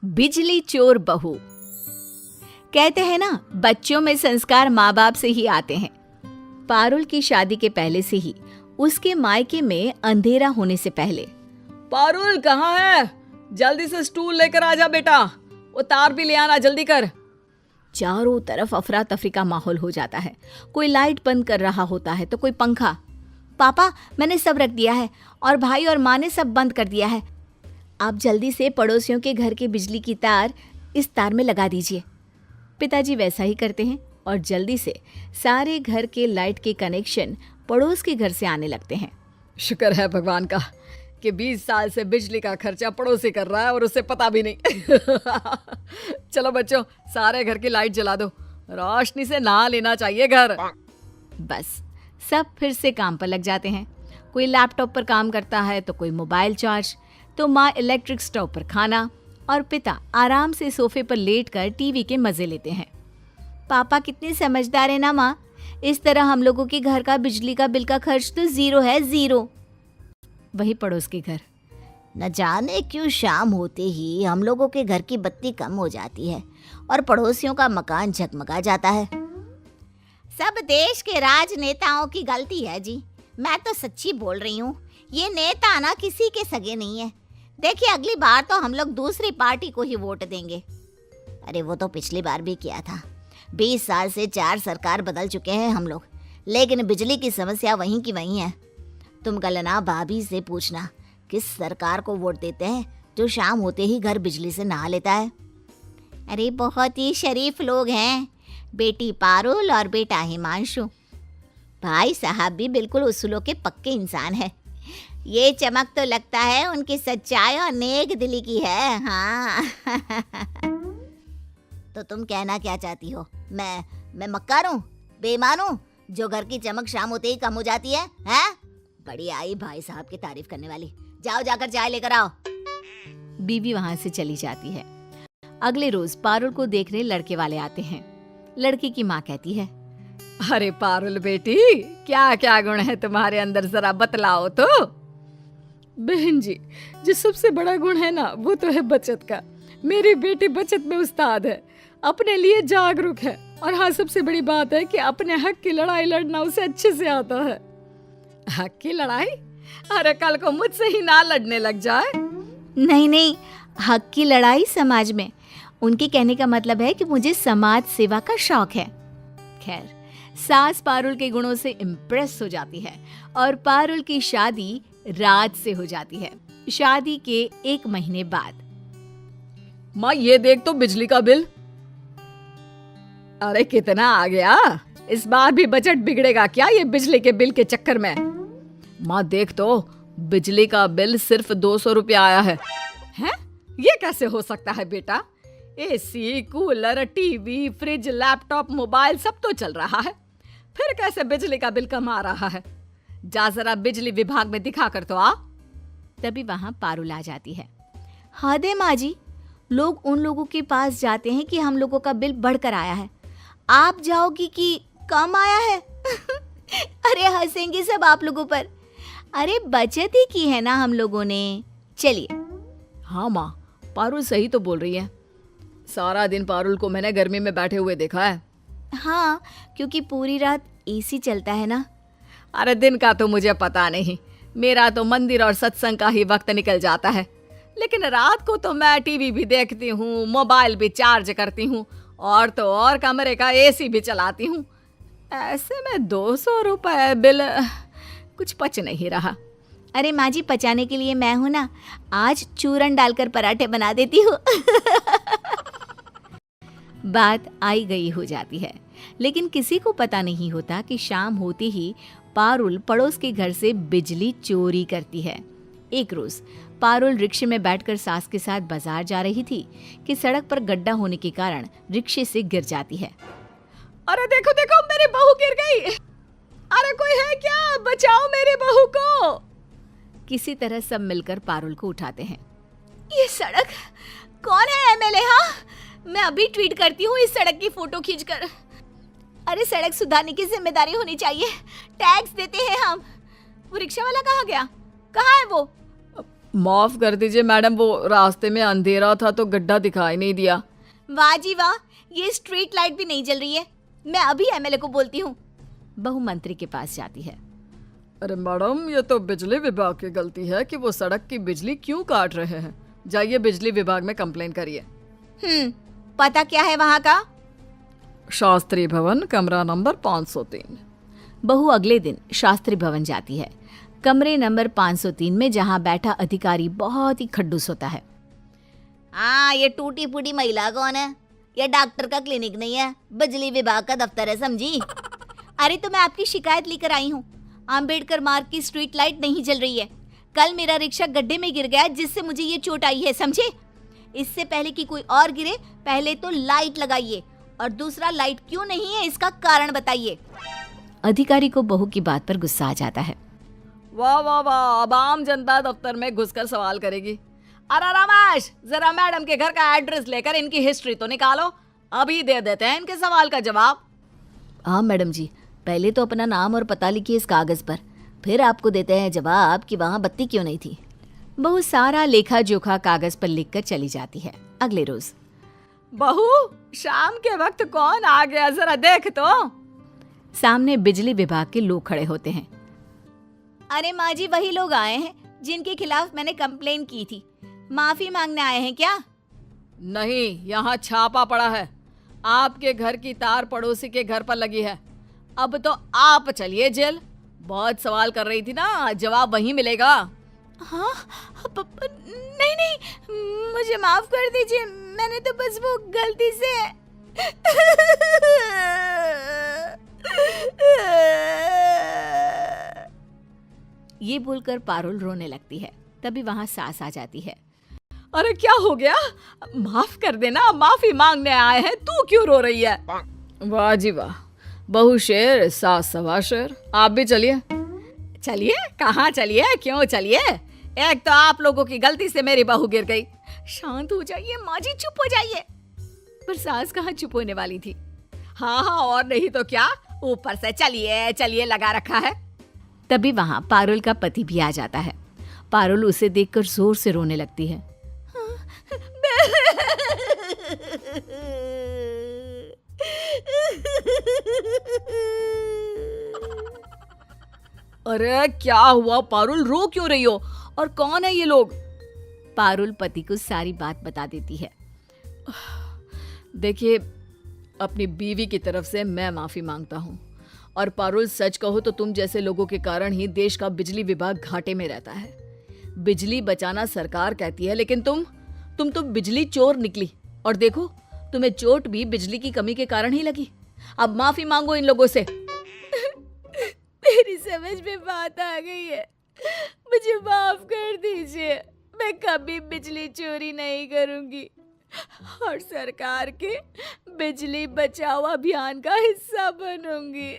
बिजली चोर बहू। कहते हैं ना, बच्चों में संस्कार माँ बाप से ही आते हैं। पारुल की शादी के पहले से ही उसके मायके में अंधेरा होने से पहले, पारुल कहाँ है? जल्दी से स्टूल लेकर आ जा बेटा, वो तार भी ले आना, जल्दी कर। चारों तरफ अफरा तफरी का माहौल हो जाता है। कोई लाइट बंद कर रहा होता है तो कोई पंखा। पापा, मैंने सब रख दिया है और भाई और माँ ने सब बंद कर दिया है। आप जल्दी से पड़ोसियों के घर की बिजली की तार इस तार में लगा दीजिए। पिताजी वैसा ही करते हैं और जल्दी से सारे घर के लाइट के कनेक्शन पड़ोस के घर से आने लगते हैं। शुक्र है भगवान का कि 20 साल से बिजली का खर्चा पड़ोसी कर रहा है और उसे पता भी नहीं। चलो बच्चों, सारे घर की लाइट जला दो, रोशनी से नहा लेना चाहिए घर। बस सब फिर से काम पर लग जाते हैं। कोई लैपटॉप पर काम करता है तो कोई मोबाइल चार्ज, तो माँ इलेक्ट्रिक स्टोव पर खाना और पिता आराम से सोफे पर लेटकर टीवी के मजे लेते हैं। पापा कितने समझदार है ना माँ, इस तरह हम लोगों के घर का बिजली का बिल का खर्च तो 0 है, 0। वही पड़ोस के घर, न जाने क्यों शाम होते ही हम लोगों के घर की बत्ती कम हो जाती है और पड़ोसियों का मकान झगमगा जाता है। सब देश के राजनेताओं की गलती है जी, मैं तो सच्ची बोल रही हूँ। ये नेता ना किसी के सगे नहीं है। देखिए, अगली बार तो हम लोग दूसरी पार्टी को ही वोट देंगे। अरे वो तो पिछली बार भी किया था। 20 साल से 4 सरकार बदल चुके हैं हम लोग, लेकिन बिजली की समस्या वहीं की वहीं है। तुम कल भाभी से पूछना किस सरकार को वोट देते हैं जो शाम होते ही घर बिजली से नहा लेता है। अरे बहुत ही शरीफ लोग हैं, बेटी पारुल और बेटा हिमांशु। भाई साहब भी बिल्कुल उसूलों के पक्के इंसान है। ये चमक तो लगता है उनकी सच्चाई और नेक दिली की है। हाँ। तो तुम कहना क्या चाहती हो? मैं मक्कार हूँ, बेईमान हूँ, जो घर की चमक शाम होते ही कम हो जाती है? हैं? बड़ी आई भाई साहब की तारीफ करने वाली। जाओ जाकर चाय लेकर आओ। बीवी वहां से चली जाती है। अगले रोज पारुल को देखने लड़के वाले आते हैं। लड़की की माँ कहती है, अरे पारुल बेटी, क्या क्या गुण है तुम्हारे अंदर, जरा बतलाओ तो। बहन जी, जो सबसे बड़ा गुण है ना, वो तो है बचत का। मेरी बेटी बचत में उस्ताद है, अपने लिए जागरूक है, और हाँ, सबसे बड़ी बात है कि अपने हक की लड़ाई लड़ना उसे अच्छे से आता है। हक की लड़ाई? अरे कल को मुझसे ही ना लड़ने लग जाए। नहीं, हक की लड़ाई समाज में। उनके कहने का मतलब है कि मुझे समाज सेवा का शौक है। खैर, सास पारुल के गुणों से इम्प्रेस हो जाती है और पारुल की शादी राज से हो जाती है। शादी के 1 महीने बाद, माँ ये देख तो बिजली का बिल। अरे कितना आ गया? इस बार भी बजट बिगड़ेगा क्या ये बिजली के बिल के चक्कर में? माँ देख तो, बिजली का बिल सिर्फ 200 रुपया आया है। हैं? ये कैसे हो सकता है बेटा? AC, cooler, TV, fridge, laptop, mobile सब तो चल रहा है, फिर कैसे बिजली का बिल कम आ रहा है? जा जरा बिजली विभाग में दिखा कर तो आ। तभी वहां पारुल आ जाती है। हद है माँ जी, लोग उन लोगों के पास जाते हैं कि हम लोगों का बिल बढ़कर आया है, आप जाओगी कि कम आया है? अरे हंसेंगे सब आप लोगों पर। अरे बचत ही की है ना हम लोगों ने। चलिए। हाँ माँ, पारुल सही तो बोल रही है। सारा दिन पारुल को मैंने गर्मी में बैठे हुए देखा है। हाँ, क्योंकि पूरी रात एसी चलता है ना। अरे दिन का तो मुझे पता नहीं, मेरा तो मंदिर और सत्संग का ही वक्त निकल जाता है, लेकिन रात को तो मैं टीवी भी देखती हूँ, मोबाइल भी चार्ज करती हूँ, और तो और कमरे का एसी भी चलाती हूँ। ऐसे में 200 रुपए बिल कुछ पच नहीं रहा। अरे माँ जी, पचाने के लिए मैं हूँ ना, आज चूरन डालकर पराठे बना देती हूँ। बात आई गई हो जाती है, लेकिन किसी को पता नहीं होता कि शाम होते ही पारुल पड़ोस के घर से बिजली चोरी करती है। एक रोज पारुल रिक्शे में बैठकर सास के साथ बाजार जा रही थी कि सड़क पर गड्ढा होने के कारण रिक्शे से गिर जाती है। अरे देखो देखो, मेरी बहू गिर गई। अरे कोई है क्या? बचाओ मेरी बहू को। किसी तरह सब मिलकर पारुल को उठाते हैं। ये सड़क कौन है एमएलए? हाँ, मैं अभी ट्वीट करती हूँ इस सड़क की फोटो खींचकर। अरे सड़क सुधारने की जिम्मेदारी होनी चाहिए, टैक्स देते हैं हम। वो रिक्शा वाला कहाँ गया? कहाँ है वो? माफ कर दीजिए मैडम, वो रास्ते में अंधेरा था तो गड्ढा दिखाई नहीं दिया। वाह जी वाह, ये स्ट्रीट लाइट भी नहीं जल रही है। मैं अभी एमएलए को बोलती हूँ। बहू मंत्री के पास जाती है। अरे मैडम, ये तो बिजली विभाग की गलती है कि वो सड़क की बिजली क्यों काट रहे हैं। जाइए बिजली विभाग में कंप्लेन करिए। पता क्या है वहाँ का? शास्त्री भवन, कमरा नंबर 503। बहू अगले दिन शास्त्री भवन जाती है। कमरे नंबर 503 में जहाँ बैठा अधिकारी बहुत ही खड्डूस होता है। हाँ, ये टूटी फूटी महिला कौन है? ये डॉक्टर का क्लिनिक नहीं है, बिजली विभाग का दफ्तर है, समझी? अरे तो मैं आपकी शिकायत लेकर आई हूँ। आम्बेडकर मार्ग की स्ट्रीट लाइट नहीं जल रही है। कल मेरा रिक्शा गड्ढे में गिर गया जिससे मुझे ये चोट आई है, समझे? इससे पहले कि कोई और गिरे, पहले तो लाइट लगाइए, और दूसरा लाइट क्यों नहीं है इसका कारण बताइए। अधिकारी को बहू की बात पर गुस्सा आ जाता है। वाह वाह वाह, अब आम जनता दफ्तर में घुसकर सवाल करेगी। अरे रमेश, जरा मैडम के घर का एड्रेस लेकर इनकी हिस्ट्री तो निकालो, अभी दे देते हैं इनके सवाल का जवाब। हाँ मैडम जी, पहले तो अपना नाम और पता लिखिए इस कागज पर, फिर आपको देते हैं जवाब कि वहाँ बत्ती क्यों नहीं थी। बहू सारा लेखा जोखा कागज पर लिखकर चली जाती है। अगले रोज, बहू, शाम के वक्त कौन आ गया, जरा देख तो। सामने बिजली विभाग के लोग खड़े होते हैं। अरे माँ जी, वही लोग आए हैं जिनके खिलाफ मैंने कंप्लेन की थी। माफी मांगने आए हैं क्या? नहीं, यहाँ छापा पड़ा है। आपके घर की तार पड़ोसी के घर पर लगी है। अब तो आप चलिए जेल। बहुत सवाल कर रही थी ना, जवाब वहीं मिलेगा। हाँ, नहीं नहीं, मुझे माफ कर दीजिए, मैंने तो बस वो गलती से। ये बोलकर पारुल रोने लगती है। तभी वहां सास आ जाती है। अरे क्या हो गया? माफ कर देना, माफी मांगने आए हैं, तू क्यों रो रही है? वाह जी वाह, बहू शेर, सास सवा शेर। आप भी चलिए। चलिए? कहाँ चलिए, क्यों चलिए? एक तो आप लोगों की गलती से मेरी बहू गिर गई। शांत हो जाइए माँ जी, चुप हो जाइए। पर सास कहाँ चुप होने वाली थी। हाँ हाँ, और नहीं तो क्या, ऊपर से चलिए चलिए लगा रखा है। तभी वहां पारुल का पति भी आ जाता है। पारुल उसे देखकर जोर से रोने लगती है। अरे क्या हुआ पारुल, रो क्यों रही हो? और कौन है ये लोग? पारुल पति को सारी बात बता देती है। देखिए, अपनी बीवी की तरफ से मैं माफी मांगता हूँ। और पारुल, सच कहो तो तुम जैसे लोगों के कारण ही देश का बिजली विभाग घाटे में रहता है। बिजली बचाना सरकार कहती है, लेकिन तुम तो बिजली चोर निकली। और देखो, तुम्हें चोट भी बिजली की कमी के कारण ही लगी। अब माफी मांगो इन लोगों से। मेरी समझ में बात आ गई है, मुझे माफ कर दीजिए। मैं कभी बिजली चोरी नहीं करूंगी और सरकार के बिजली बचाओ अभियान का हिस्सा बनूंगी।